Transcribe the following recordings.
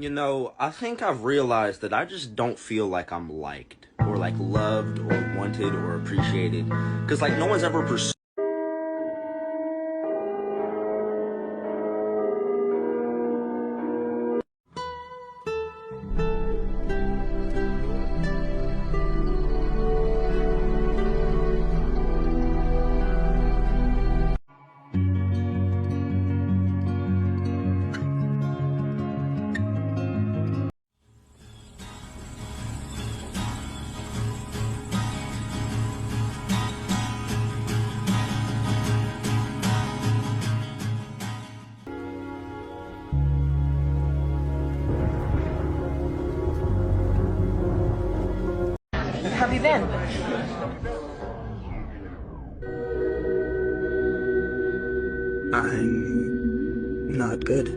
You know, I think I've realized that I just don't feel like I'm liked, or like loved, or wanted, or appreciated. Cause like no one's ever pursued. How have you been? I'm not good.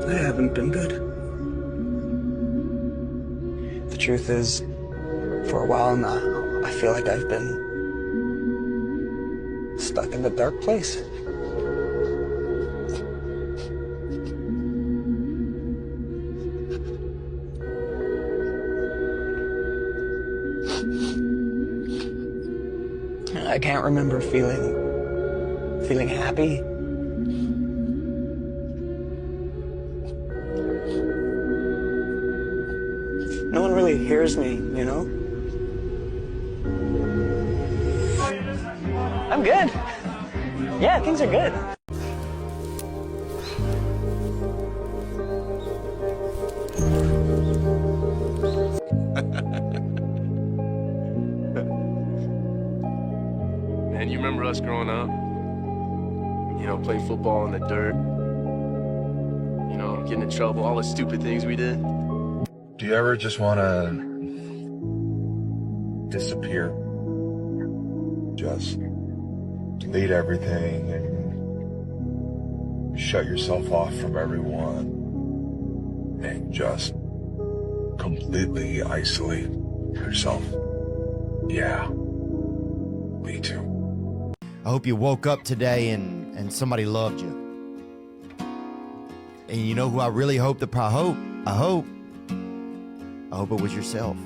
I haven't been good. The truth is, for a while now, I feel like I've been stuck in the dark place. I can't remember feeling happy. No one really hears me, you know? I'm good. Yeah, things are good. Man, you remember us growing up? You know, playing football in the dirt. You know, getting in trouble, all the stupid things we did. Do you ever just want to disappear? Just delete everything and shut yourself off from everyone and just completely isolate yourself? Yeah, me too. I hope you woke up today and somebody loved you. And you know who I really hope it was yourself.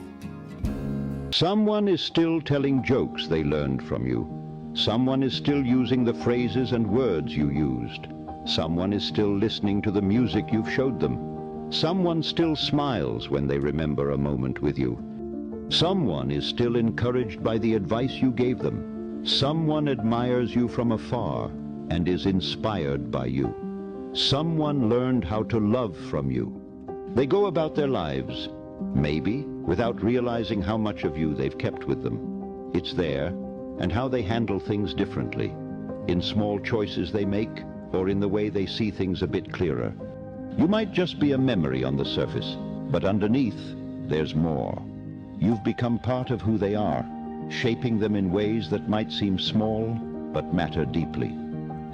Someone is still telling jokes they learned from you. Someone is still using the phrases and words you used. Someone is still listening to the music you've showed them. Someone still smiles when they remember a moment with you. Someone is still encouraged by the advice you gave them. Someone admires you from afar and is inspired by you. Someone learned how to love from you. They go about their lives, maybe without realizing how much of you they've kept with them. It's there, and how they handle things differently, in small choices they make, or in the way they see things a bit clearer. You might just be a memory on the surface, but underneath, there's more. You've become part of who they are, shaping them in ways that might seem small, but matter deeply.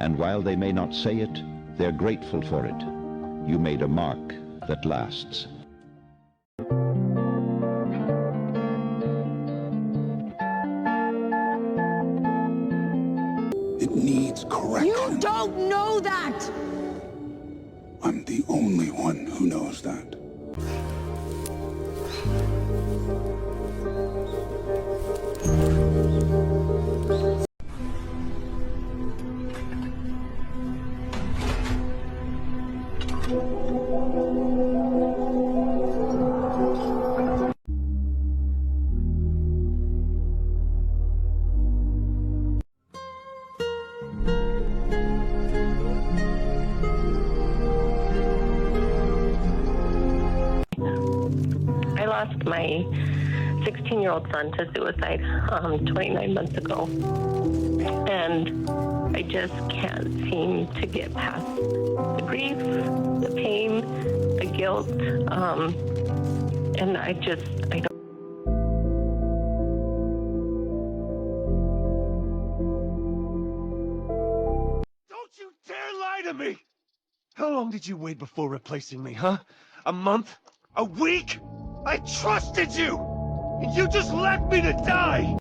And while they may not say it, they're grateful for it. You made a mark that lasts. It needs correction. You don't know that! I'm the only one who knows that. I lost my 16-year-old son to suicide 29 months ago. And I just can't seem to get past the grief, the pain, the guilt, and I don't. Don't you dare lie to me! How long did you wait before replacing me, huh? A month? A week? I trusted you! And you just left me to die!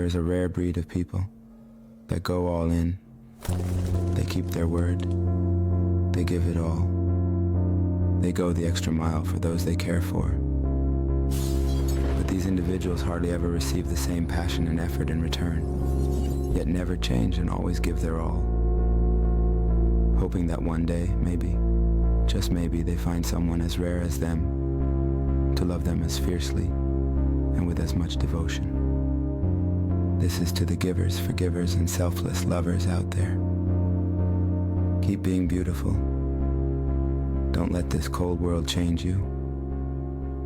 there is a rare breed of people that go all in. They keep their word. They give it all. They go the extra mile for those they care for. But these individuals hardly ever receive the same passion and effort in return, yet never change and always give their all, hoping that one day, maybe, just maybe, they find someone as rare as them to love them as fiercely and with as much devotion. This is to the givers, forgivers, and selfless lovers out there. Keep being beautiful. Don't let this cold world change you,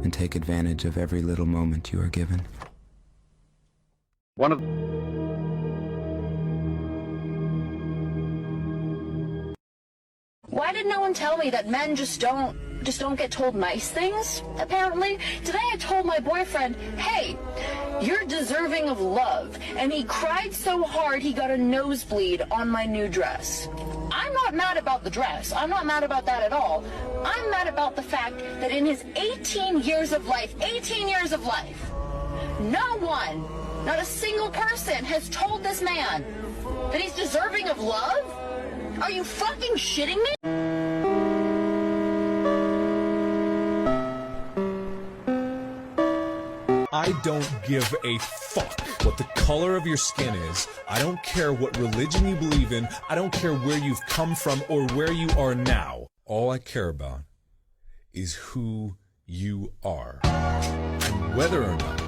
and take advantage of every little moment you are given. Why did no one tell me that men just don't get told nice things, apparently? Today I told my boyfriend, hey, you're deserving of love, and he cried so hard he got a nosebleed on my new dress. I'm not mad about the dress. I'm not mad about that at all. I'm mad about the fact that in his 18 years of life, no one, not a single person has told this man that he's deserving of love? Are you fucking shitting me? I don't give a fuck what the color of your skin is. I don't care what religion you believe in. I don't care where you've come from or where you are now. All I care about is who you are and whether or not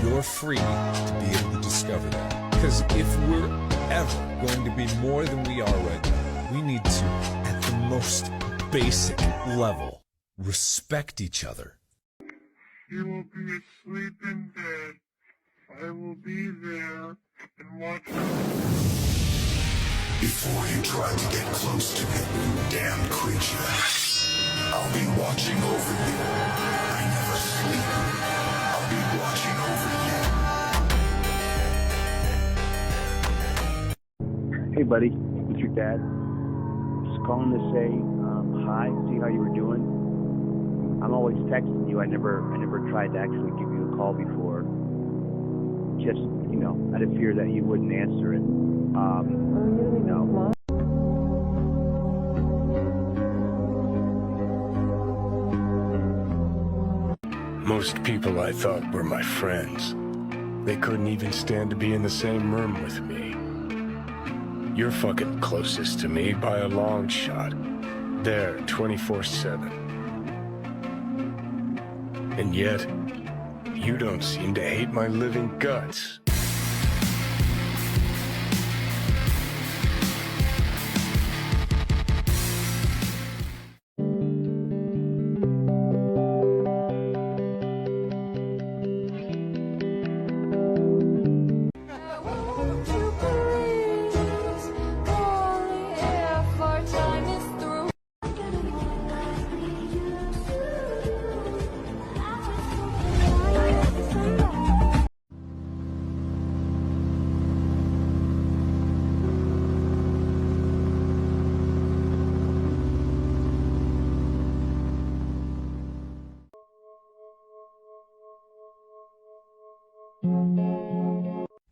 you're free to be able to discover that. Because if we're ever going to be more than we are right now, we need to, at the most basic level, respect each other. You will be asleep in bed. I will be there and watch you. Before you try to get close to me, you damned creature, I'll be watching over you. I never sleep. I'll be watching over you. Hey buddy, it's your dad. Just calling to say hi, see how you were doing. I'm always texting you. I never tried to actually give you a call before. Just, out of fear that you wouldn't answer it. Most people I thought were my friends. They couldn't even stand to be in the same room with me. You're fucking closest to me by a long shot. There, 24/7. And yet, you don't seem to hate my living guts.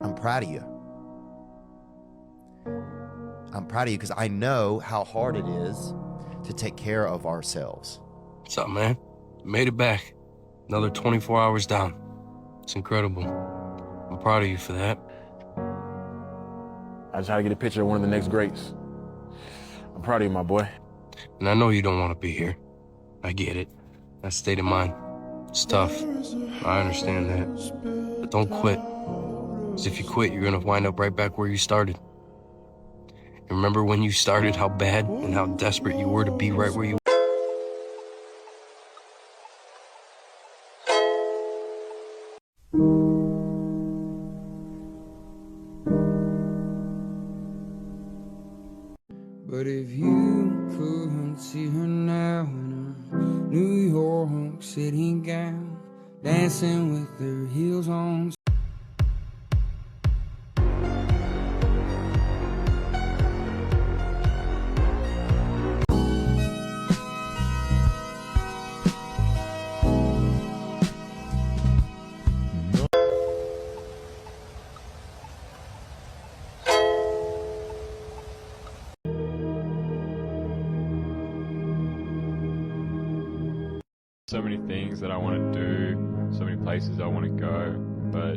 I'm proud of you. I'm proud of you because I know how hard it is to take care of ourselves. What's up, man? Made it back. Another 24 hours down. It's incredible. I'm proud of you for that. I just had to get a picture of one of the next greats. I'm proud of you, my boy. And I know you don't want to be here. I get it. That state of mind. It's tough. I understand that. But don't quit. Because if you quit, you're going to wind up right back where you started. And remember when you started, how bad and how desperate you were to be right where you were? But if you could see her now in her New York City gown, dancing with her heels on. so many things that I want to do, so many places I want to go, but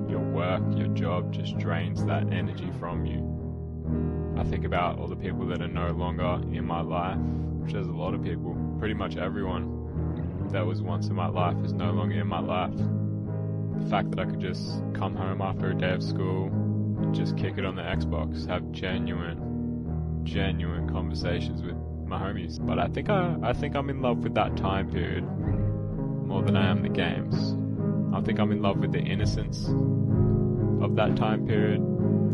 your work, your job just drains that energy from you. I think about all the people that are no longer in my life, which is a lot of people. Pretty much everyone that was once in my life is no longer in my life. The fact that I could just come home after a day of school, just kick it on the Xbox, have genuine conversations with my homies. But I think I'm in love with that time period more than I am the games. I think I'm in love with the innocence of that time period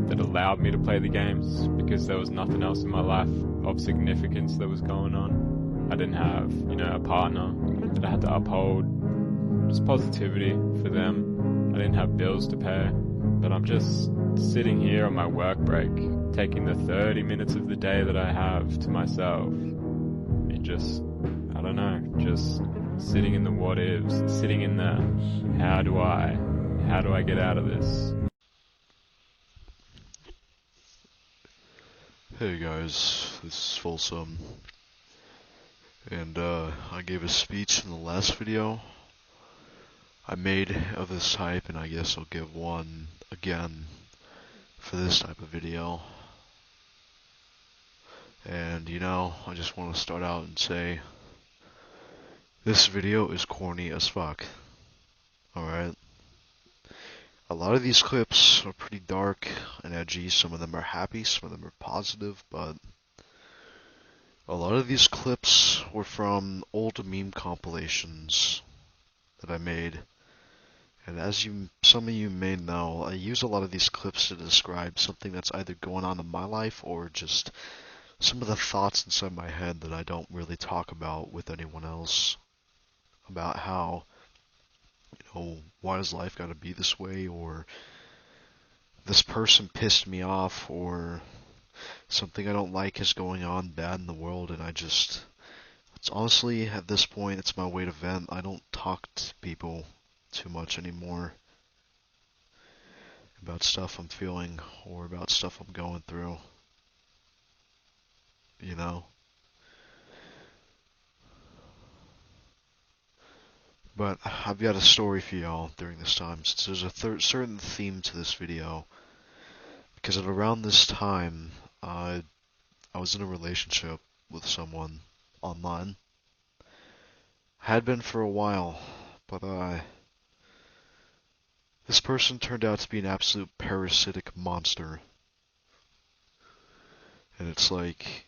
that allowed me to play the games, because there was nothing else in my life of significance that was going on. I didn't have, a partner that I had to uphold, just positivity for them. I didn't have bills to pay, but I'm just sitting here on my work break, taking the 30 minutes of the day that I have to myself, and just sitting in the what ifs, sitting in the how do I get out of this? Hey guys, this is Folsom, and I gave a speech in the last video I made of this type, and I guess I'll give one again for this type of video. And I just want to start out and say this video is corny as fuck. Alright? A lot of these clips are pretty dark and edgy. Some of them are happy, some of them are positive, but a lot of these clips were from old meme compilations that I made. And as some of you may know, I use a lot of these clips to describe something that's either going on in my life or just some of the thoughts inside my head that I don't really talk about with anyone else. About how, why does life gotta be this way, or this person pissed me off, or something I don't like is going on bad in the world, and it's honestly, at this point, it's my way to vent. I don't talk to people too much anymore about stuff I'm feeling, or about stuff I'm going through. But I've got a story for y'all during this time, since there's a certain theme to this video. Because at around this time, I was in a relationship with someone online. Had been for a while, but this person turned out to be an absolute parasitic monster. And it's like,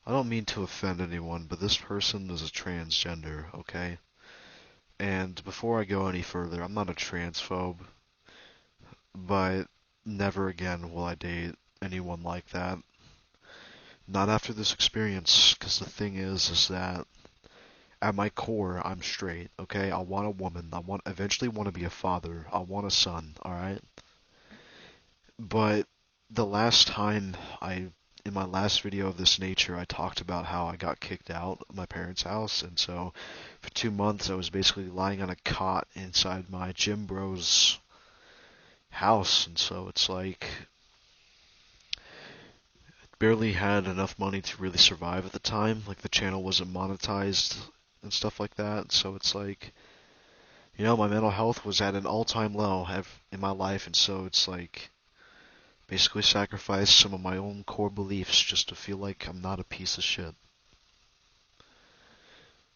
I don't mean to offend anyone, but this person is a transgender, okay? And before I go any further, I'm not a transphobe, but never again will I date anyone like that. Not after this experience, because the thing is that at my core, I'm straight, okay? I want a woman. I eventually want to be a father. I want a son, alright? But the last time in my last video of this nature, I talked about how I got kicked out of my parents' house, and so for 2 months I was basically lying on a cot inside my gym bro's house, and so it's like I barely had enough money to really survive at the time. Like, the channel wasn't monetized and stuff like that, so it's like, my mental health was at an all-time low in my life, and so it's like basically sacrifice some of my own core beliefs just to feel like I'm not a piece of shit.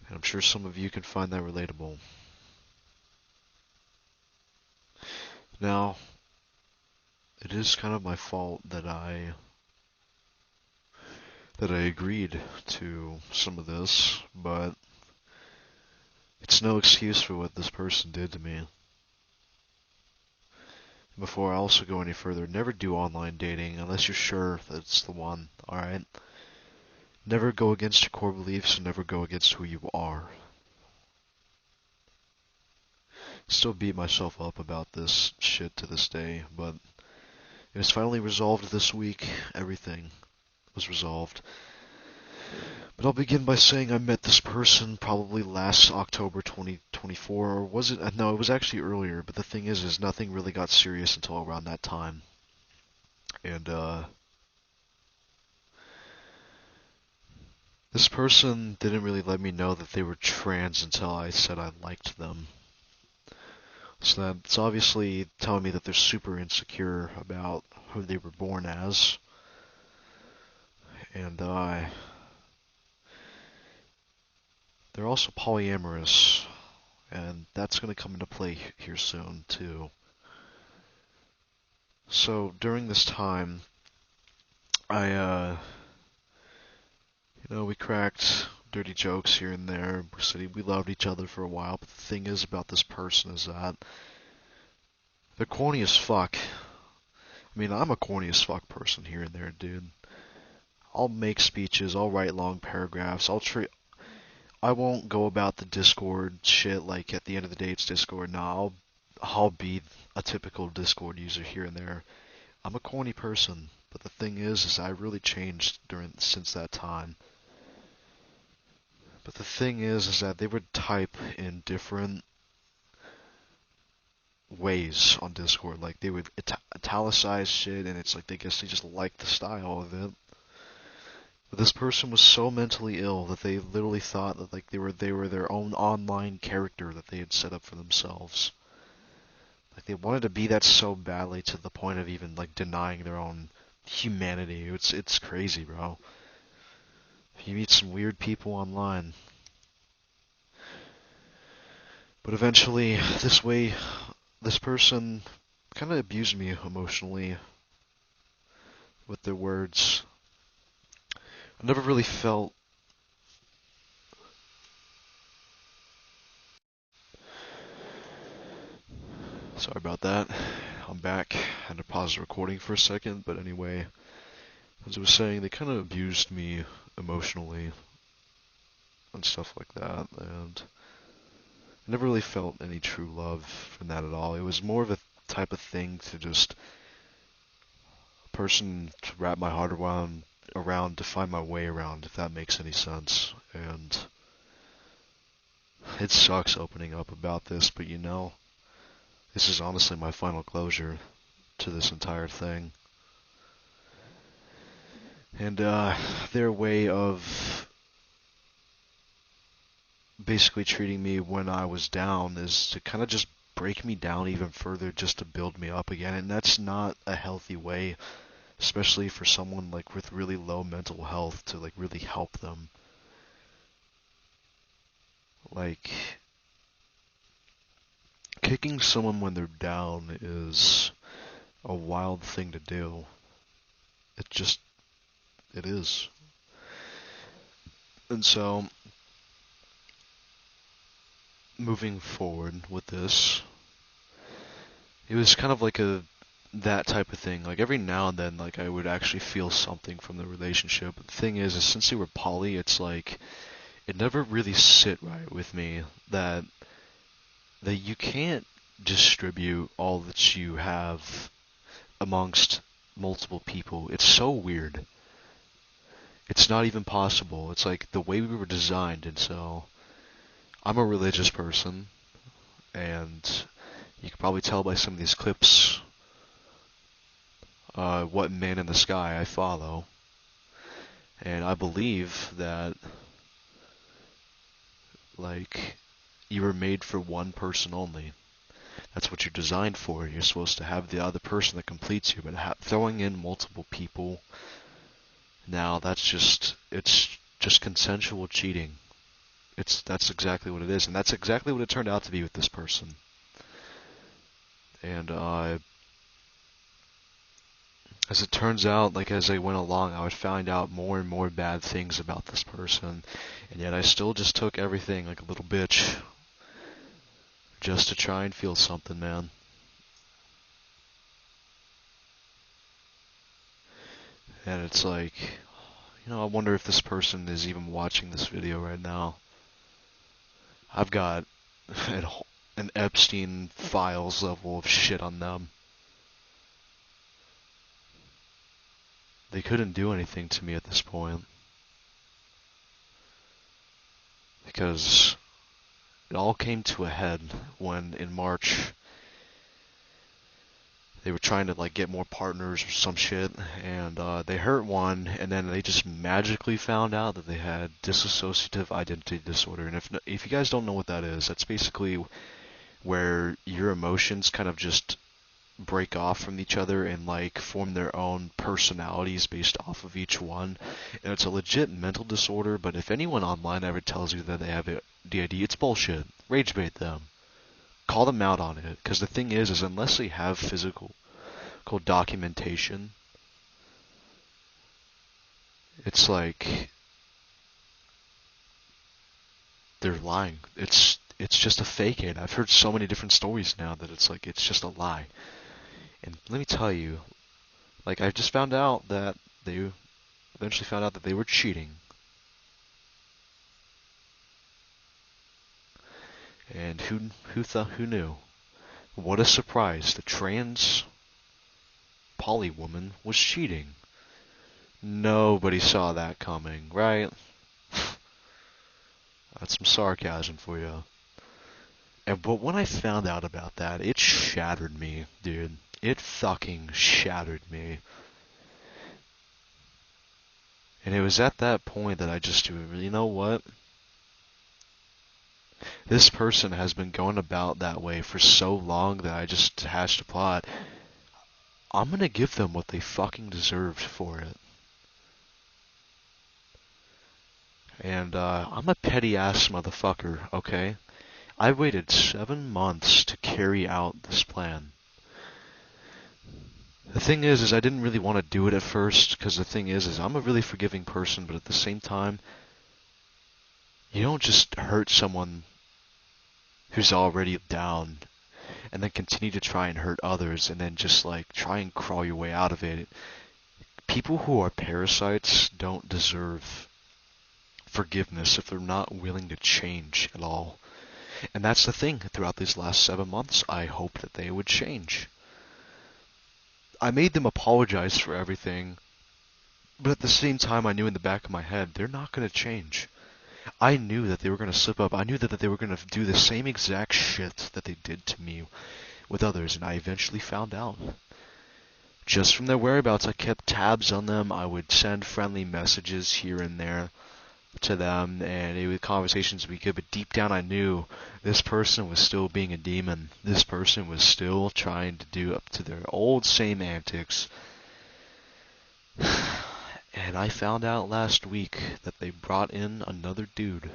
And I'm sure some of you can find that relatable. Now, it is kind of my fault that I agreed to some of this, but it's no excuse for what this person did to me. Before I also go any further, never do online dating unless you're sure that it's the one, alright? Never go against your core beliefs and never go against who you are. Still beat myself up about this shit to this day, but it was finally resolved this week. Everything was resolved. But I'll begin by saying I met this person probably last October 2024, or was it? No, it was actually earlier, but the thing is nothing really got serious until around that time. And This person didn't really let me know that they were trans until I said I liked them. So that's obviously telling me that they're super insecure about who they were born as. And they're also polyamorous, and that's going to come into play here soon too. So during this time, we cracked dirty jokes here and there. We said we loved each other for a while, but the thing is about this person is that they're corny as fuck. I mean, I'm a corny as fuck person here and there, dude. I'll make speeches, I'll write long paragraphs, I won't go about the Discord shit like at the end of the day it's Discord. No, I'll be a typical Discord user here and there. I'm a corny person, but the thing is I really changed since that time. But the thing is that they would type in different ways on Discord. Like they would italicize shit, and it's like they just like the style of it. But this person was so mentally ill that they literally thought that like they were their own online character that they had set up for themselves. Like they wanted to be that so badly to the point of even like denying their own humanity. It's crazy, bro. You meet some weird people online. But eventually, this person kind of abused me emotionally with their words. I never really felt sorry about that. I'm back. I had to pause the recording for a second, but anyway, as I was saying, they kind of abused me emotionally and stuff like that, and I never really felt any true love from that at all. It was more of a type of thing to just a person to wrap my heart around to find my way around, if that makes any sense. And it sucks opening up about this, but this is honestly my final closure to this entire thing. And their way of basically treating me when I was down is to kind of just break me down even further just to build me up again. And that's not a healthy way, especially for someone like with really low mental health, to like really help them. Like kicking someone when they're down is a wild thing to do. It is. And so, moving forward with this, it was kind of like that type of thing. Like every now and then, like I would actually feel something from the relationship. But the thing is since they were poly, it's like it never really sit right with me that you can't distribute all that you have amongst multiple people. It's so weird. It's not even possible. It's like the way we were designed. And so I'm a religious person, and you can probably tell by some of these clips what man in the sky I follow. And I believe that like you were made for one person only. That's what you're designed for. You're supposed to have the other person that completes you, but throwing in multiple people, now it's just consensual cheating. That's exactly what it is, and that's exactly what it turned out to be with this person. And as it turns out, like as I went along, I would find out more and more bad things about this person, and yet I still just took everything like a little bitch, just to try and feel something, man. And it's like, I wonder if this person is even watching this video right now. I've got an Epstein files level of shit on them. They couldn't do anything to me at this point, because it all came to a head when in March they were trying to like get more partners or some shit, and they hurt one, and then they just magically found out that they had dissociative identity disorder. And if you guys don't know what that is, that's basically where your emotions kind of just break off from each other and like form their own personalities based off of each one. And it's a legit mental disorder, but if anyone online ever tells you that they have DID, it's bullshit. Rage bait them. Call them out on it, because the thing is unless they have physical documentation, it's like they're lying. It's just a fake it. I've heard so many different stories now that it's like it's just a lie. And let me tell you, like I just found out that they eventually found out that they were cheating. And who knew? What a surprise! The trans poly woman was cheating. Nobody saw that coming, right? That's some sarcasm for you. But when I found out about that, it shattered me, dude. It fucking shattered me. And it was at that point that I just, you know what? This person has been going about that way for so long that I just hatched a plot. I'm gonna give them what they fucking deserved for it. And I'm a petty ass motherfucker, okay? I waited 7 months to carry out this plan. The thing is I didn't really want to do it at first, because the thing is I'm a really forgiving person, but at the same time, you don't just hurt someone who's already down and then continue to try and hurt others and then just like try and crawl your way out of it. People who are parasites don't deserve forgiveness if they're not willing to change at all. And that's the thing. Throughout these last 7 months, I hoped that they would change. I made them apologize for everything, but at the same time I knew in the back of my head, they're not going to change. I knew that they were going to slip up. I knew that they were going to do the same exact shit that they did to me with others, and I eventually found out. Just from their whereabouts, I kept tabs on them. I would send friendly messages here and there to them, and it was conversations we could, but deep down I knew this person was still being a demon. This person was still trying to do up to their old same antics. And I found out last week that they brought in another dude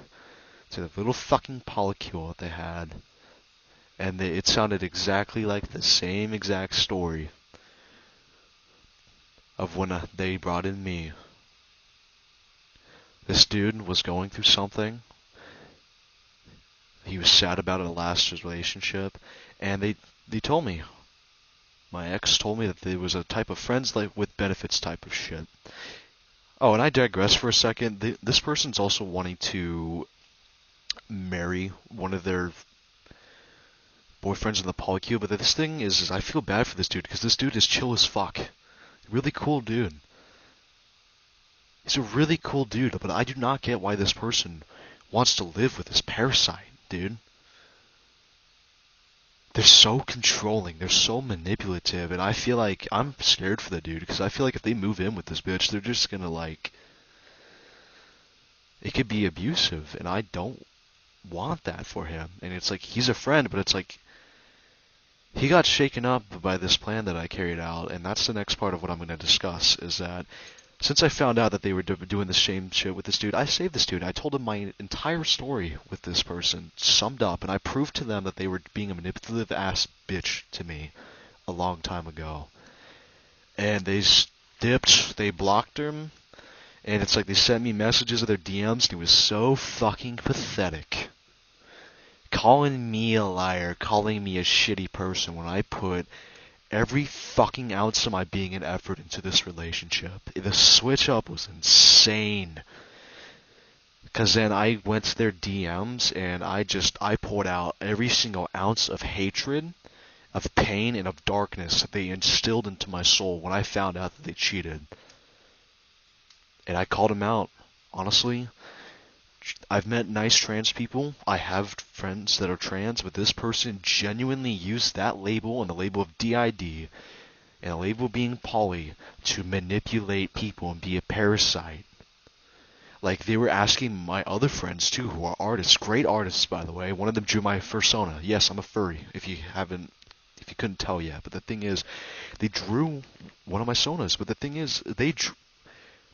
to the little fucking polycule that they had. And it sounded exactly like the same exact story of when they brought in me. This dude was going through something. He was sad about a last relationship. And they told me. My ex told me that there was a type of friends like with benefits type of shit. Oh, and I digress for a second. This person's also wanting to marry one of their boyfriends in the polycule, but this thing is I feel bad for this dude, because this dude is chill as fuck. Really cool dude. He's a really cool dude, but I do not get why this person wants to live with this parasite, dude. They're so controlling, they're so manipulative, and I feel like I'm scared for the dude, because I feel like if they move in with this bitch, they're just gonna like, it could be abusive, and I don't want that for him. And it's like, he's a friend, but it's like, he got shaken up by this plan that I carried out, and that's the next part of what I'm gonna discuss, is that since I found out that they were doing the same shit with this dude, I saved this dude. I told him my entire story with this person, summed up, and I proved to them that they were being a manipulative ass bitch to me a long time ago. And they dipped, they blocked him, and it's like they sent me messages of their DMs, and it was so fucking pathetic. Calling me a liar, calling me a shitty person when I put every fucking ounce of my being and effort into this relationship. The switch up was insane. Because then I went to their DMs and I poured out every single ounce of hatred, of pain, and of darkness that they instilled into my soul when I found out that they cheated. And I called them out. Honestly, I've met nice trans people. I have friends that are trans, but this person genuinely used that label and the label of DID and label being poly to manipulate people and be a parasite. Like, they were asking my other friends too, who are artists, great artists by the way. One of them drew my fursona. Yes, I'm a furry, if you couldn't tell yet. But the thing is, they drew one of my sonas. But the thing is,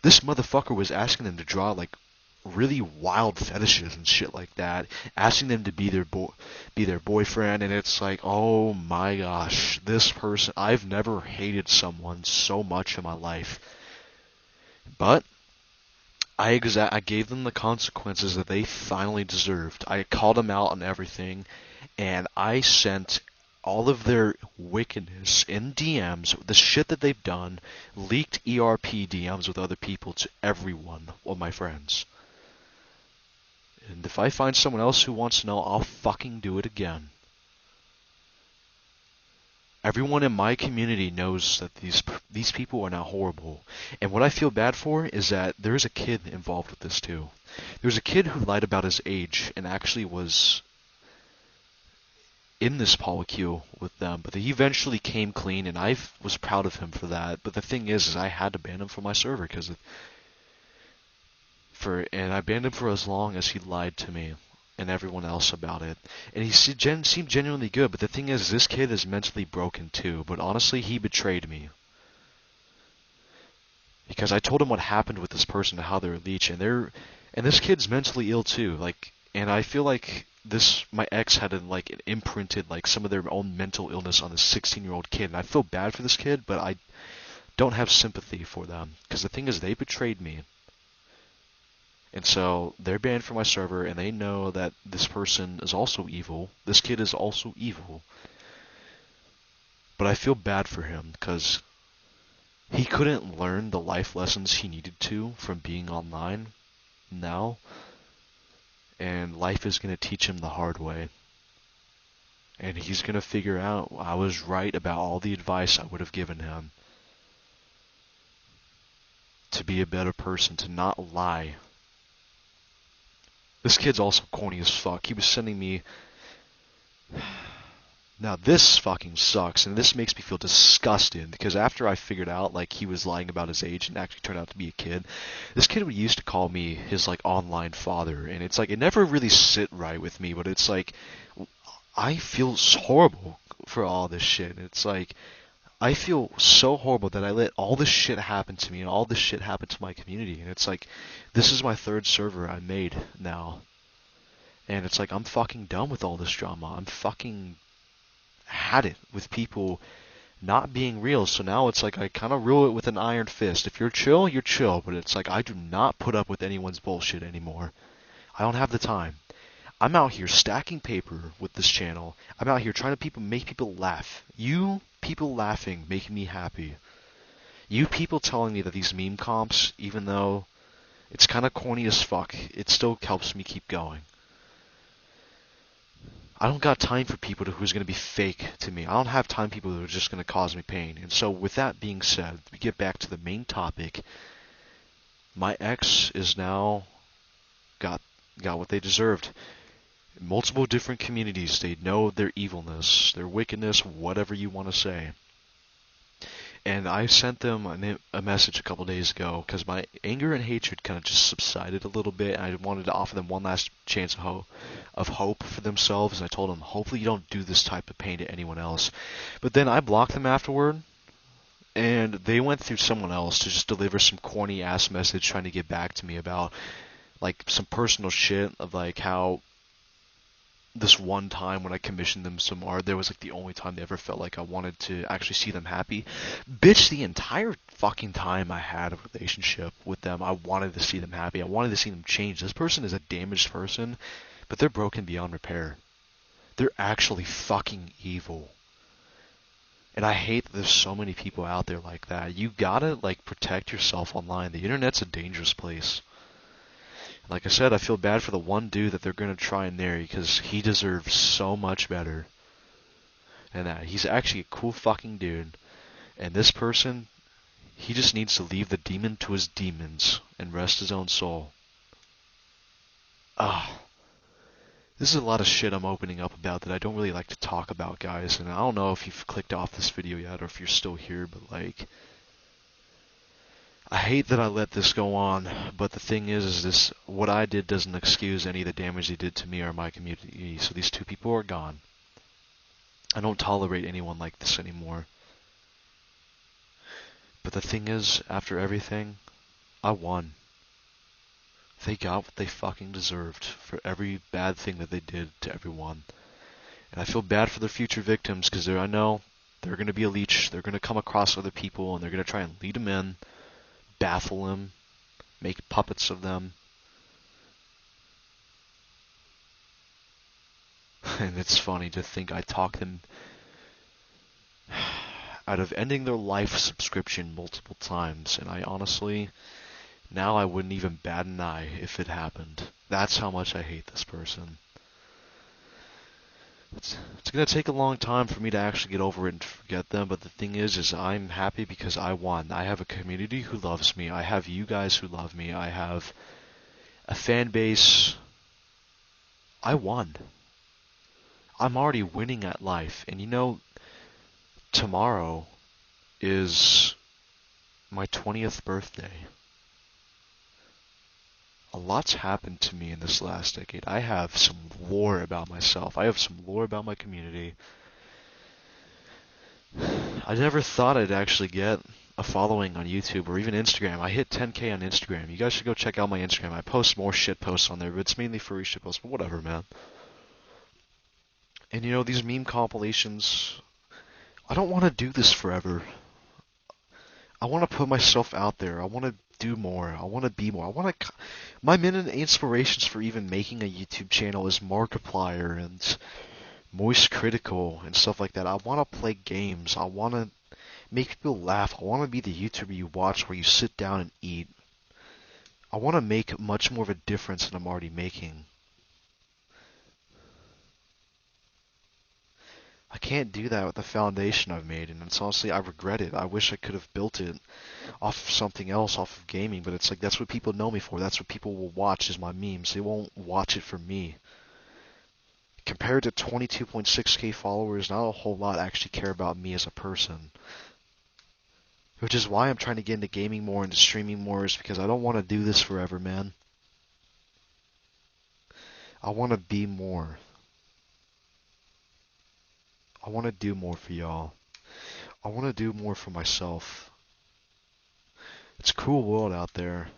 this motherfucker was asking them to draw like really wild fetishes and shit like that, asking them to be their boyfriend, and it's like, oh my gosh, this person, I've never hated someone so much in my life. But I gave them the consequences that they finally deserved. I called them out on everything, and I sent all of their wickedness in DMs, the shit that they've done, leaked ERP DMs with other people to everyone of my friends. And if I find someone else who wants to know, I'll fucking do it again. Everyone in my community knows that these people are not horrible. And what I feel bad for is that there's a kid involved with this too. There's a kid who lied about his age and actually was in this polycule with them, but he eventually came clean, and I was proud of him for that. But the thing is I had to ban him from my server and I banned him for as long as he lied to me and everyone else about it. And he seemed genuinely good, but the thing is, this kid is mentally broken too. But honestly, he betrayed me. Because I told him what happened with this person and how they're a leech, and this kid's mentally ill too. And I feel like my ex had imprinted like some of their own mental illness on this 16-year-old kid, and I feel bad for this kid, but I don't have sympathy for them. Because the thing is, they betrayed me. And so they're banned from my server, and they know that this person is also evil. This kid is also evil. But I feel bad for him because he couldn't learn the life lessons he needed to from being online now. And life is going to teach him the hard way. And he's going to figure out I was right about all the advice I would have given him. To be a better person, to not lie. This kid's also corny as fuck. He was sending me... Now this fucking sucks, and this makes me feel disgusted, because after I figured out he was lying about his age and actually turned out to be a kid, this kid would used to call me his online father, and it's it never really sit right with me, but it's I feel horrible for all this shit. It's I feel so horrible that I let all this shit happen to me, and all this shit happen to my community, and it's this is my third server I made now, and it's I'm fucking done with all this drama. I'm fucking had it with people not being real, so now it's I kind of rule it with an iron fist. If you're chill, you're chill, but it's I do not put up with anyone's bullshit anymore. I don't have the time. I'm out here stacking paper with this channel. I'm out here trying to make people laugh. You people laughing, making me happy. You people telling me that these meme comps, even though it's kind of corny as fuck, it still helps me keep going. I don't got time for people who's going to be fake to me. I don't have time for people who are just going to cause me pain. And so with that being said, we get back to the main topic. My ex is now got what they deserved. Multiple different communities, they know their evilness, their wickedness, whatever you want to say. And I sent them a message a couple days ago because my anger and hatred kind of just subsided a little bit, and I wanted to offer them one last chance of hope for themselves. And I told them, hopefully you don't do this type of pain to anyone else. But then I blocked them afterward, and they went through someone else to just deliver some corny ass message trying to get back to me about some personal shit of how this one time when I commissioned them some art, there was the only time they ever felt I wanted to actually see them happy. Bitch, the entire fucking time I had a relationship with them, I wanted to see them happy. I wanted to see them change. This person is a damaged person, but they're broken beyond repair. They're actually fucking evil. And I hate that there's so many people out there like that. You gotta protect yourself online. The internet's a dangerous place. Like I said, I feel bad for the one dude that they're going to try and marry because he deserves so much better. And he's actually a cool fucking dude. And this person, he just needs to leave the demon to his demons and rest his own soul. This is a lot of shit I'm opening up about that I don't really like to talk about, guys. And I don't know if you've clicked off this video yet or if you're still here, but like, I hate that I let this go on, but the thing is this, what I did doesn't excuse any of the damage they did to me or my community. So these two people are gone. I don't tolerate anyone like this anymore. But the thing is, after everything, I won. They got what they fucking deserved for every bad thing that they did to everyone. And I feel bad for their future victims, because I know they're going to be a leech. They're going to come across other people, and they're going to try and lead them in, baffle them, make puppets of them. And it's funny to think I talked them out of ending their life subscription multiple times, and I honestly, now I wouldn't even bat an eye if it happened. That's how much I hate this person. It's going to take a long time for me to actually get over it and forget them, but the thing is I'm happy because I won. I have a community who loves me. I have you guys who love me. I have a fan base. I won. I'm already winning at life, and you know, tomorrow is my 20th birthday. A lot's happened to me in this last decade. I have some lore about myself. I have some lore about my community. I never thought I'd actually get a following on YouTube or even Instagram. I hit 10K on Instagram. You guys should go check out my Instagram. I post more shit posts on there, but it's mainly furry shit posts, but whatever, man. And you know, these meme compilations, I don't want to do this forever. I want to put myself out there. I want to do more. I want to be more. My main inspirations for even making a YouTube channel is Markiplier and Moist Critical and stuff like that. I want to play games. I want to make people laugh. I want to be the YouTuber you watch where you sit down and eat. I want to make much more of a difference than I'm already making. I can't do that with the foundation I've made, and it's honestly, I regret it. I wish I could have built it off of something else, off of gaming, but it's like, that's what people know me for. That's what people will watch is my memes. They won't watch it for me. Compared to 22.6k followers, not a whole lot actually care about me as a person. Which is why I'm trying to get into gaming more, into streaming more, is because I don't want to do this forever, man. I want to be more. I want to do more for y'all. I want to do more for myself. It's a cool world out there.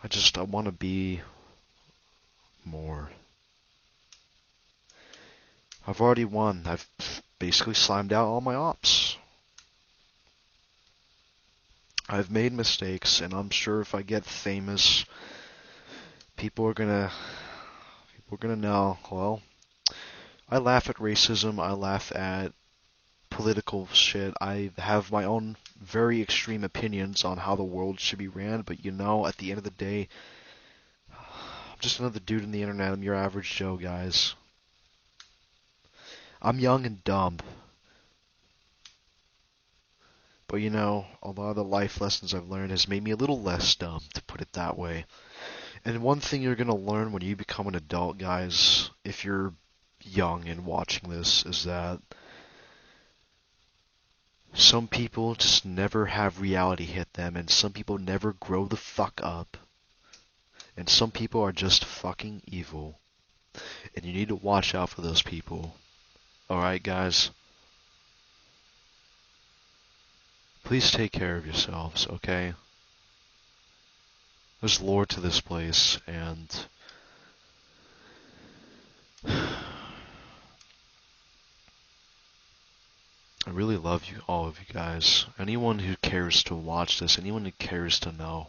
I want to be more. I've already won. I've basically slimed out all my ops. I've made mistakes, and I'm sure if I get famous, people are gonna know, well, I laugh at racism, I laugh at political shit, I have my own very extreme opinions on how the world should be ran, but you know, at the end of the day, I'm just another dude on the internet. I'm your average Joe, guys. I'm young and dumb. But you know, a lot of the life lessons I've learned has made me a little less dumb, to put it that way. And one thing you're going to learn when you become an adult, guys, if you're young and watching this, is that some people just never have reality hit them, and some people never grow the fuck up, and some people are just fucking evil, and you need to watch out for those people. Alright, guys? Please take care of yourselves, okay? There's lore to this place, and I really love you, all of you guys. Anyone who cares to watch this, anyone who cares to know.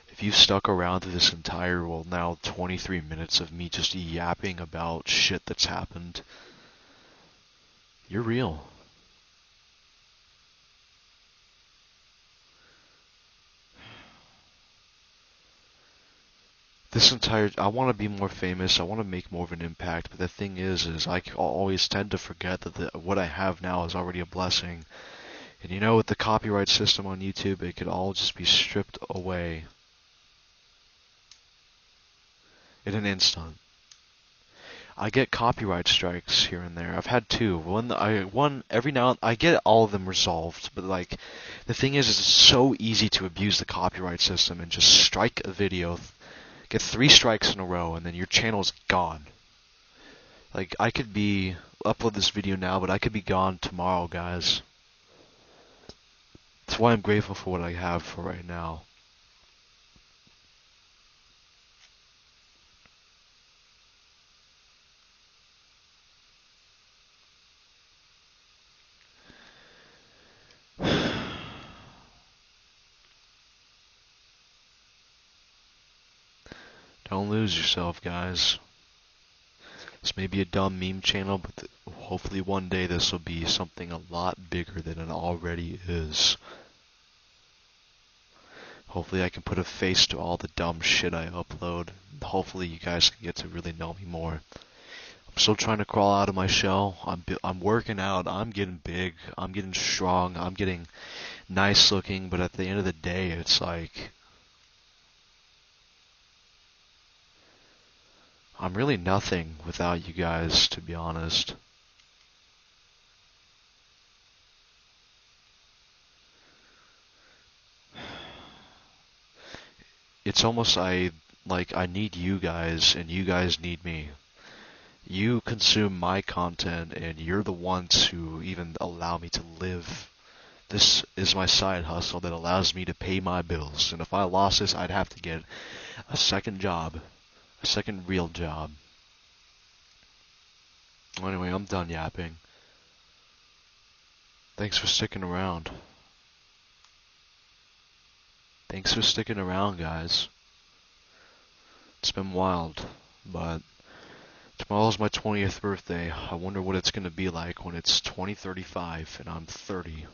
If you stuck around through this entire, well, now 23 minutes of me just yapping about shit that's happened, you're real. I want to be more famous, I want to make more of an impact, but the thing is I always tend to forget that what I have now is already a blessing. And you know, with the copyright system on YouTube, it could all just be stripped away. in an instant. I get copyright strikes here and there. I've had 2. One every now and I get all of them resolved, but like the thing is it's so easy to abuse the copyright system and just strike a video, get 3 strikes in a row, and then your channel's gone. Like I could upload this video now, but I could be gone tomorrow, guys. That's why I'm grateful for what I have for right now. Don't lose yourself, guys. This may be a dumb meme channel, but hopefully one day this will be something a lot bigger than it already is. Hopefully I can put a face to all the dumb shit I upload. Hopefully you guys can get to really know me more. I'm still trying to crawl out of my shell. I'm working out. I'm getting big. I'm getting strong. I'm getting nice looking. But at the end of the day, it's like I'm really nothing without you guys, to be honest. It's almost I need you guys and you guys need me. You consume my content and you're the ones who even allow me to live. This is my side hustle that allows me to pay my bills. And if I lost this, I'd have to get a second job. A second real job. Anyway, I'm done yapping. Thanks for sticking around. Thanks for sticking around, guys. It's been wild, but tomorrow's my 20th birthday. I wonder what it's going to be like when it's 2035 and I'm 30.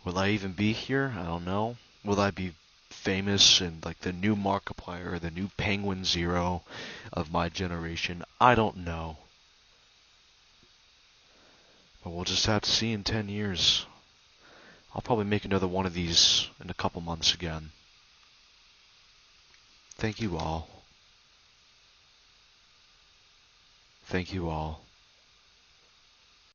Will I even be here? I don't know. Will I be famous and like the new Markiplier, the new Penguin Zero of my generation? I don't know. But we'll just have to see in 10 years. I'll probably make another one of these in a couple months again. Thank you all. Thank you all.